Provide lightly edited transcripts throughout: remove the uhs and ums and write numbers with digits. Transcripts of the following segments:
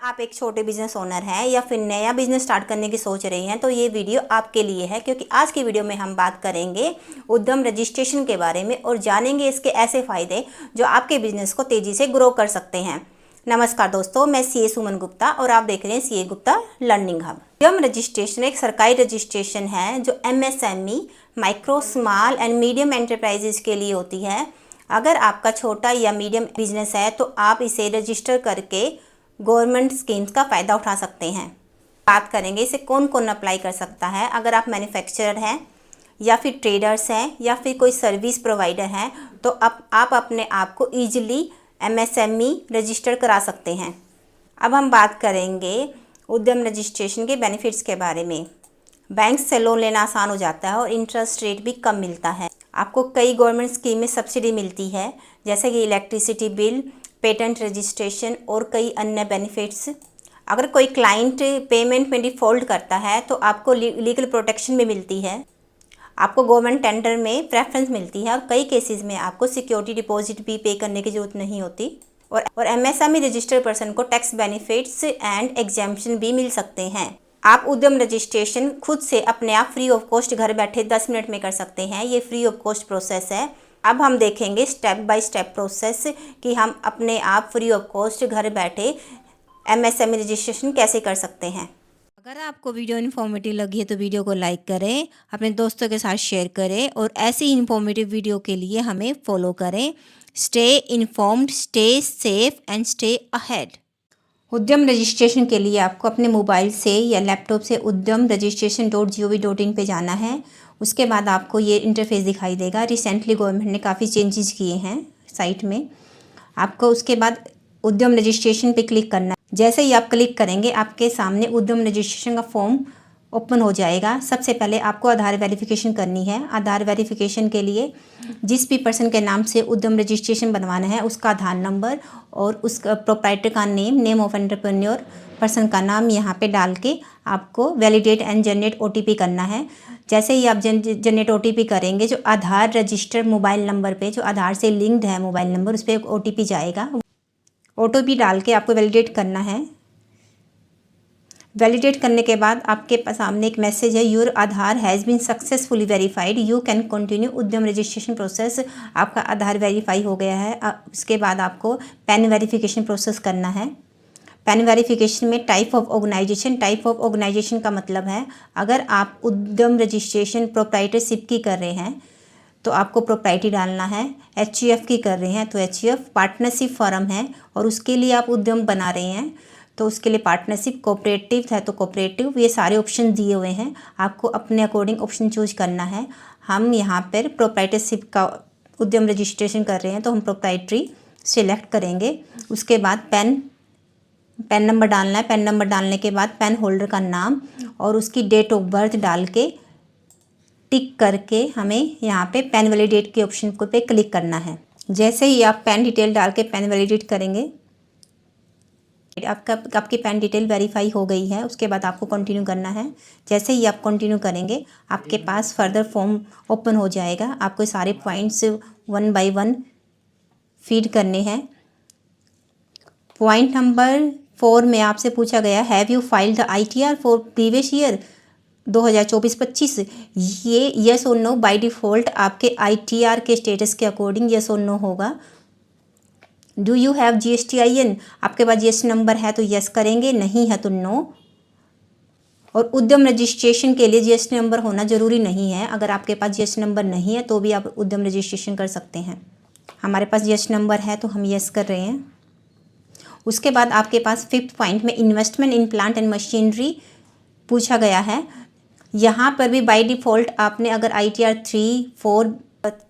आप एक छोटे बिजनेस ओनर हैं या फिर नया बिजनेस स्टार्ट करने की सोच रहे हैं तो ये वीडियो आपके लिए है, क्योंकि आज की वीडियो में हम बात करेंगे उद्यम रजिस्ट्रेशन के बारे में और जानेंगे इसके ऐसे फ़ायदे जो आपके बिजनेस को तेज़ी से ग्रो कर सकते हैं। नमस्कार दोस्तों, मैं सीए सुमन गुप्ता और आप देख रहे हैं सीए गुप्ता लर्निंग हब। उद्यम रजिस्ट्रेशन एक सरकारी रजिस्ट्रेशन है जो MSME micro small and medium enterprises के लिए होती है। अगर आपका छोटा या मीडियम बिजनेस है तो आप इसे रजिस्टर करके गवर्नमेंट स्कीम्स का फ़ायदा उठा सकते हैं। बात करेंगे इसे कौन कौन अप्लाई कर सकता है। अगर आप मैन्युफैक्चरर हैं या फिर ट्रेडर्स हैं या फिर कोई सर्विस प्रोवाइडर हैं तो आप अपने आप को ईजिली MSME रजिस्टर करा सकते हैं। अब हम बात करेंगे उद्यम रजिस्ट्रेशन के बेनिफिट्स के बारे में। बैंक से लोन लेना आसान हो जाता है और इंटरेस्ट रेट भी कम मिलता है। आपको कई गवर्नमेंट स्कीम में सब्सिडी मिलती है, जैसे कि इलेक्ट्रिसिटी बिल, पेटेंट रजिस्ट्रेशन और कई अन्य बेनिफिट्स। अगर कोई क्लाइंट पेमेंट में डिफ़ॉल्ट करता है तो आपको लीगल प्रोटेक्शन भी मिलती है। आपको गवर्नमेंट टेंडर में प्रेफरेंस मिलती है और कई केसेस में आपको सिक्योरिटी डिपॉजिट भी पे करने की ज़रूरत नहीं होती। और MSME रजिस्टर्ड पर्सन को टैक्स बेनिफिट्स एंड एग्जेम्पशन भी मिल सकते हैं। आप उद्यम रजिस्ट्रेशन खुद से अपने आप फ्री ऑफ कॉस्ट घर बैठे 10 मिनट में कर सकते हैं। ये फ्री ऑफ कॉस्ट प्रोसेस है। अब हम देखेंगे स्टेप बाय स्टेप प्रोसेस कि हम अपने आप फ्री ऑफ कॉस्ट घर बैठे MSME रजिस्ट्रेशन कैसे कर सकते हैं। अगर आपको वीडियो इन्फॉर्मेटिव लगी है तो वीडियो को लाइक करें, अपने दोस्तों के साथ शेयर करें और ऐसी इन्फॉर्मेटिव वीडियो के लिए हमें फॉलो करें। Stay informed, stay safe and stay ahead. उद्यम रजिस्ट्रेशन के लिए आपको अपने मोबाइल से या लैपटॉप से udyam-registration.gov.in पे जाना है। उसके बाद आपको ये इंटरफेस दिखाई देगा। रिसेंटली गवर्नमेंट ने काफ़ी चेंजेस किए हैं साइट में। आपको उसके बाद उद्यम रजिस्ट्रेशन पे क्लिक करना है। जैसे ही आप क्लिक करेंगे आपके सामने उद्यम रजिस्ट्रेशन का फॉर्म ओपन हो जाएगा। सबसे पहले आपको आधार वेरिफिकेशन करनी है। आधार वेरिफिकेशन के लिए जिस भी पर्सन के नाम से उद्यम रजिस्ट्रेशन बनवाना है उसका आधार नंबर और उसका प्रोप्राइटर का नेम ऑफ एंटरप्रेन्योर पर्सन का नाम यहाँ पे डाल के आपको वैलिडेट एंड जनरेट OTP करना है। जैसे ही आप जनरेट OTP करेंगे, जो आधार रजिस्टर्ड मोबाइल नंबर पे जो आधार से लिंक्ड है मोबाइल नंबर, उस पर एक OTP जाएगा। OTP डाल के आपको वैलिडेट करना है। वैलिडेट करने के बाद आपके सामने एक मैसेज है, your Aadhaar has been successfully verified, you can continue Udyam registration process. आपका आधार वेरीफाई हो गया है। उसके बाद आपको पैन वेरिफिकेशन प्रोसेस करना है। पैन वेरिफिकेशन में टाइप ऑफ ऑर्गेनाइजेशन का मतलब है, अगर आप उद्यम रजिस्ट्रेशन प्रोप्राइटरशिप की कर रहे हैं तो आपको प्रोप्राइटी डालना है। HUF की कर रहे हैं तो HUF, पार्टनरशिप फर्म है और उसके लिए आप उद्यम बना रहे हैं तो उसके लिए पार्टनरशिप, कोऑपरेटिव है तो कोऑपरेटिव। ये सारे ऑप्शन दिए हुए हैं, आपको अपने अकॉर्डिंग ऑप्शन चूज करना है। हम यहाँ पर प्रोप्राइटरशिप का उद्यम रजिस्ट्रेशन कर रहे हैं तो हम प्रोप्राइटरी सिलेक्ट करेंगे। उसके बाद पैन नंबर डालना है। पैन नंबर डालने के बाद पैन होल्डर का नाम और उसकी डेट ऑफ बर्थ डाल के टिक करके हमें यहाँ पे पैन वैलिडेट के ऑप्शन को पे क्लिक करना है। जैसे ही आप पैन डिटेल डाल के पैन वैलिडेट करेंगे, आपकी पैन डिटेल वेरीफाई हो गई है। उसके बाद आपको कंटिन्यू करना है। जैसे ही आप कंटिन्यू करेंगे आपके पास फर्दर फॉर्म ओपन हो जाएगा। आपको सारे पॉइंट्स 1 बाय 1 फीड करने हैं। पॉइंट नंबर 4 में आपसे पूछा गया, have you filed the ITR for previous year 2024-25। ये यस और नो बाय डिफ़ॉल्ट आपके ITR के स्टेटस के अकॉर्डिंग यस और नो होगा। डू यू हैव GSTIN, आपके पास GST नंबर है तो यस करेंगे, नहीं है तो नो। और उद्यम रजिस्ट्रेशन के लिए GST नंबर होना ज़रूरी नहीं है। अगर आपके पास GST नंबर नहीं है तो भी आप उद्यम रजिस्ट्रेशन कर सकते हैं। हमारे पास GST नंबर है तो हम यस कर रहे हैं। उसके बाद आपके पास 5th पॉइंट में investment in plant and machinery पूछा गया है। यहाँ पर भी बाय डिफ़ॉल्ट आपने अगर ITR 3, 4,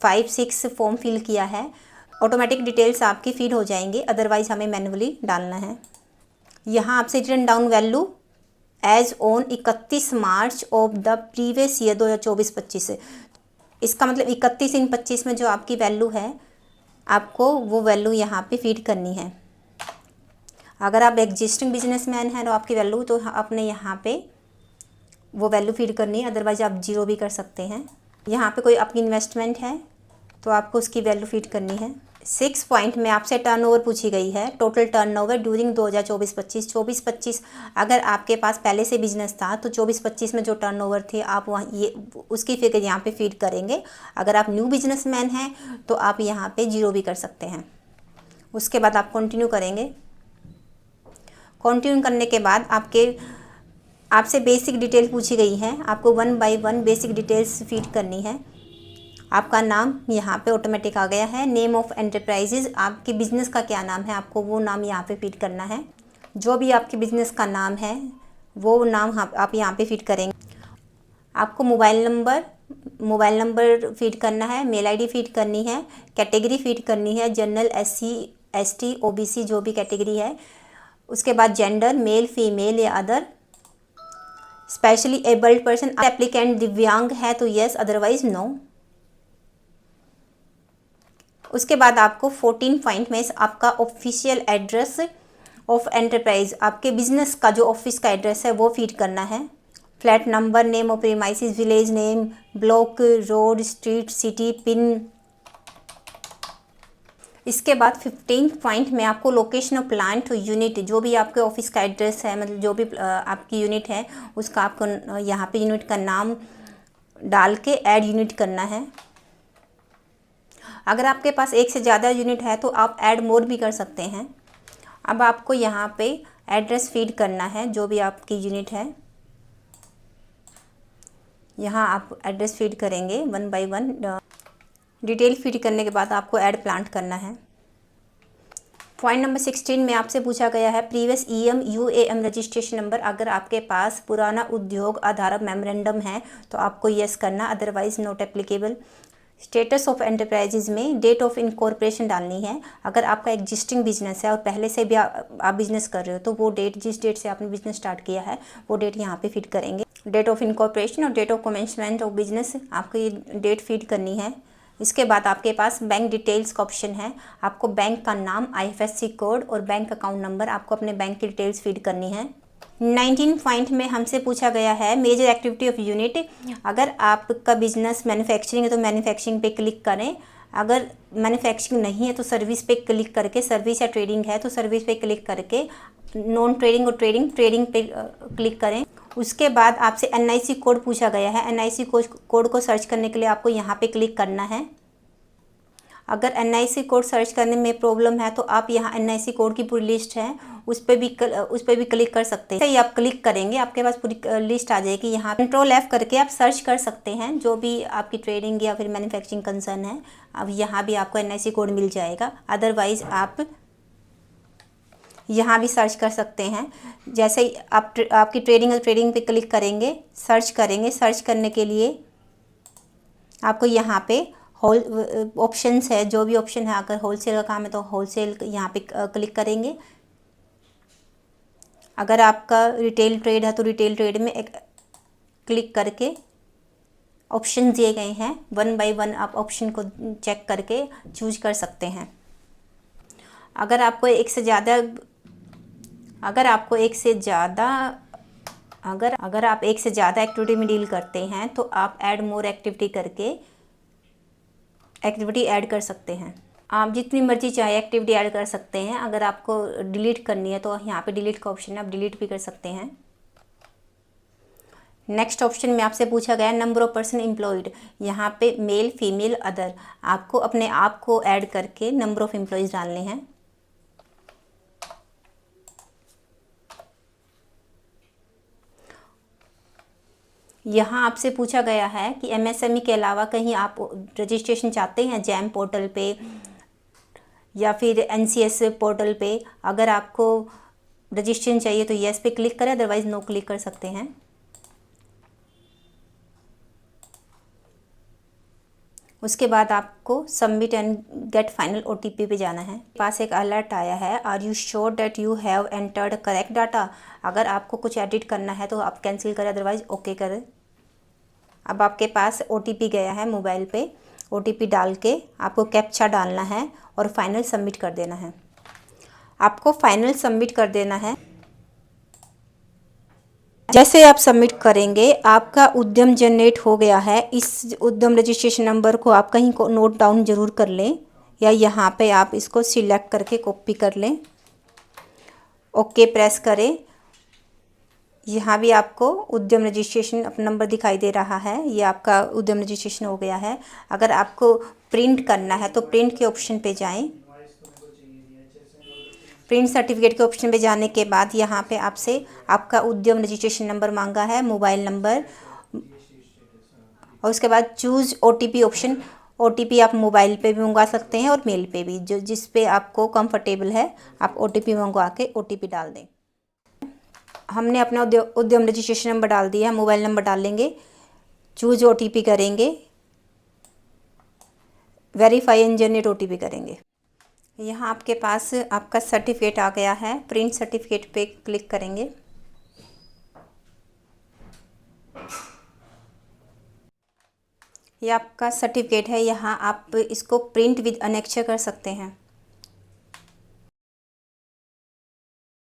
5, 6 फॉर्म फिल किया है, ऑटोमेटिक डिटेल्स आपकी फीड हो जाएंगी, अदरवाइज हमें मैनुअली डालना है। यहाँ आपसे written down value as on 31 March of the previous year 2024-25। इसका मतलब 31/25 में जो आपकी वैल्यू है आपको वो वैल्यू यहाँ पे फीड करनी है। अगर आप एग्जिस्टिंग बिजनेसमैन हैं तो आपकी वैल्यू तो अपने यहाँ पे वो वैल्यू फीड करनी है, अदरवाइज आप 0 भी कर सकते हैं। यहाँ पे कोई आपकी इन्वेस्टमेंट है तो आपको उसकी वैल्यू फीड करनी है। 6 पॉइंट में आपसे टर्नओवर पूछी गई है। Total turnover during 2024-25। 24-25 अगर आपके पास पहले से बिजनेस था तो 24-25 में जो टर्नओवर थे आप वहाँ ये उसकी फिगर यहाँ पे फीड करेंगे। अगर आप न्यू बिजनेसमैन हैं तो आप यहाँ पे 0 भी कर सकते हैं। उसके बाद आप कंटिन्यू करेंगे। कंटिन्यू करने के बाद आपसे बेसिक डिटेल पूछी गई है। आपको 1 बाय 1 बेसिक डिटेल्स फीड करनी है। आपका नाम यहाँ पे ऑटोमेटिक आ गया है। नेम ऑफ एंटरप्राइजेज, आपके बिज़नेस का क्या नाम है, आपको वो नाम यहाँ पे फीड करना है। जो भी आपके बिज़नेस का नाम है वो नाम आप यहाँ पे फीड करेंगे। आपको मोबाइल नंबर फीड करना है, मेल आईडी फीड करनी है, कैटेगरी फीड करनी है, जनरल, SC ST OBC जो भी कैटेगरी है। उसके बाद जेंडर मेल फीमेल या other, specially abled person, applicant दिव्यांग है तो यस अदरवाइज नो। उसके बाद आपको 14 पॉइंट में आपका ऑफिशियल एड्रेस ऑफ एंटरप्राइज, आपके बिजनेस का जो ऑफिस का एड्रेस है वो फीड करना है। Flat number, name of premises, village name, block, road, street, city, pin. इसके बाद 15 पॉइंट में आपको लोकेशन ऑफ प्लांट यूनिट, जो भी आपके ऑफिस का एड्रेस है, मतलब जो भी आपकी यूनिट है उसका आपको यहाँ पे यूनिट का नाम डाल के ऐड यूनिट करना है। अगर आपके पास एक से ज़्यादा यूनिट है तो आप ऐड मोर भी कर सकते हैं। अब आपको यहाँ पे एड्रेस फीड करना है जो भी आपकी यूनिट है। यहाँ आप एड्रेस फीड करेंगे 1 बाय 1। डिटेल फीड करने के बाद आपको ऐड प्लांट करना है। पॉइंट नंबर 16 में आपसे पूछा गया है previous EM UAM registration number. अगर आपके पास पुराना उद्योग आधार मेमोरेंडम है तो आपको यस करना, otherwise not applicable. Status of enterprises में डेट ऑफ इनकॉर्पोरेशन डालनी है। अगर आपका एग्जिस्टिंग बिजनेस है और पहले से भी आप बिजनेस कर रहे हो तो वो डेट, जिस डेट से आपने बिजनेस स्टार्ट किया है वो डेट यहाँ पे फिट करेंगे। डेट ऑफ इनकॉर्पोरेशन और date of commencement of business, आपको ये डेट फीड करनी है। इसके बाद आपके पास बैंक डिटेल्स का ऑप्शन है। आपको बैंक का नाम, IFSC कोड और बैंक अकाउंट नंबर, आपको अपने बैंक की डिटेल्स फीड करनी है। 19 पॉइंट में हमसे पूछा गया है मेजर एक्टिविटी ऑफ यूनिट। अगर आपका बिजनेस मैन्युफैक्चरिंग है तो मैन्युफैक्चरिंग पे क्लिक करें। अगर मैन्युफैक्चरिंग नहीं है तो सर्विस पे क्लिक करके, सर्विस या ट्रेडिंग है तो सर्विस पे क्लिक करके, नॉन ट्रेडिंग और ट्रेडिंग पे क्लिक करें। उसके बाद आपसे NIC कोड पूछा गया है। NIC कोड को सर्च करने के लिए आपको यहाँ पे क्लिक करना है। अगर NIC कोड सर्च करने में प्रॉब्लम है तो आप यहाँ NIC कोड की पूरी लिस्ट है उस पर भी क्लिक कर सकते हैं। आप क्लिक करेंगे आपके पास पूरी लिस्ट आ जाएगी। यहाँ कंट्रोल F करके आप सर्च कर सकते हैं जो भी आपकी ट्रेडिंग या फिर मैन्युफैक्चरिंग कंसर्न है। अब यहाँ भी आपको NIC कोड मिल जाएगा, अदरवाइज आप यहाँ भी सर्च कर सकते हैं। जैसे ही आपकी ट्रेडिंग पे क्लिक करेंगे, सर्च करेंगे। सर्च करने के लिए आपको यहाँ पे ऑप्शंस है, जो भी ऑप्शन है, अगर होलसेल का काम है तो होलसेल यहाँ पे क्लिक करेंगे। अगर आपका रिटेल ट्रेड है तो रिटेल ट्रेड में एक क्लिक करके ऑप्शन दिए गए हैं 1 बाय 1 आप ऑप्शन को चेक करके चूज कर सकते हैं। अगर आप एक से ज़्यादा एक्टिविटी में डील करते हैं तो आप ऐड मोर एक्टिविटी करके एक्टिविटी ऐड कर सकते हैं। आप जितनी मर्जी चाहे एक्टिविटी ऐड कर सकते हैं। अगर आपको डिलीट करनी है तो यहाँ पे डिलीट का ऑप्शन है, आप डिलीट भी कर सकते हैं। नेक्स्ट ऑप्शन में आपसे पूछा गया नंबर ऑफ पर्सन एम्प्लॉयड। यहाँ पे मेल फीमेल अदर, आपको अपने आप को ऐड करके नंबर ऑफ एम्प्लॉयज़ डालने हैं। यहाँ आपसे पूछा गया है कि MSME के अलावा कहीं आप रजिस्ट्रेशन चाहते हैं जैम पोर्टल पे या फिर NCS पोर्टल पे। अगर आपको रजिस्ट्रेशन चाहिए तो येस पे क्लिक करें, अदरवाइज नो क्लिक कर सकते हैं। उसके बाद आपको submit and get final OTP पे जाना है। पास एक अलर्ट आया है, are you sure that you have entered correct data. अगर आपको कुछ एडिट करना है तो आप कैंसिल करें, अदरवाइज ओके करें। अब आपके पास OTP गया है मोबाइल पे। OTP डाल के आपको कैप्चा डालना है और फाइनल सबमिट कर देना है। आपको फाइनल सबमिट कर देना है। जैसे आप सबमिट करेंगे आपका उद्यम जनरेट हो गया है। इस उद्यम रजिस्ट्रेशन नंबर को आप कहीं को नोट डाउन जरूर कर लें। या यहाँ पे आप इसको सिलेक्ट करके कॉपी कर लें। ओके प्रेस करें। यहाँ भी आपको उद्यम रजिस्ट्रेशन अपना नंबर दिखाई दे रहा है, ये आपका उद्यम रजिस्ट्रेशन हो गया है। अगर आपको प्रिंट करना है तो प्रिंट के ऑप्शन पे जाएं। प्रिंट सर्टिफिकेट के ऑप्शन पे जाने के बाद यहाँ पे आपसे आपका उद्यम रजिस्ट्रेशन नंबर मांगा है, मोबाइल नंबर, और उसके बाद चूज़ OTP ऑप्शन। OTP आप मोबाइल पे भी मंगवा सकते हैं और मेल पे भी, जो जिस पे आपको कंफर्टेबल है आप OTP मंगवा के OTP डाल दें। हमने अपना उद्यम रजिस्ट्रेशन नंबर डाल दिया है, मोबाइल नंबर डाल लेंगे, चूज़ OTP करेंगे, वेरीफाई एंड जनरेट OTP करेंगे। यहाँ आपके पास आपका सर्टिफिकेट आ गया है, प्रिंट सर्टिफिकेट पे क्लिक करेंगे। ये आपका सर्टिफिकेट है, यहाँ आप इसको प्रिंट विद अनेक्चर कर सकते हैं।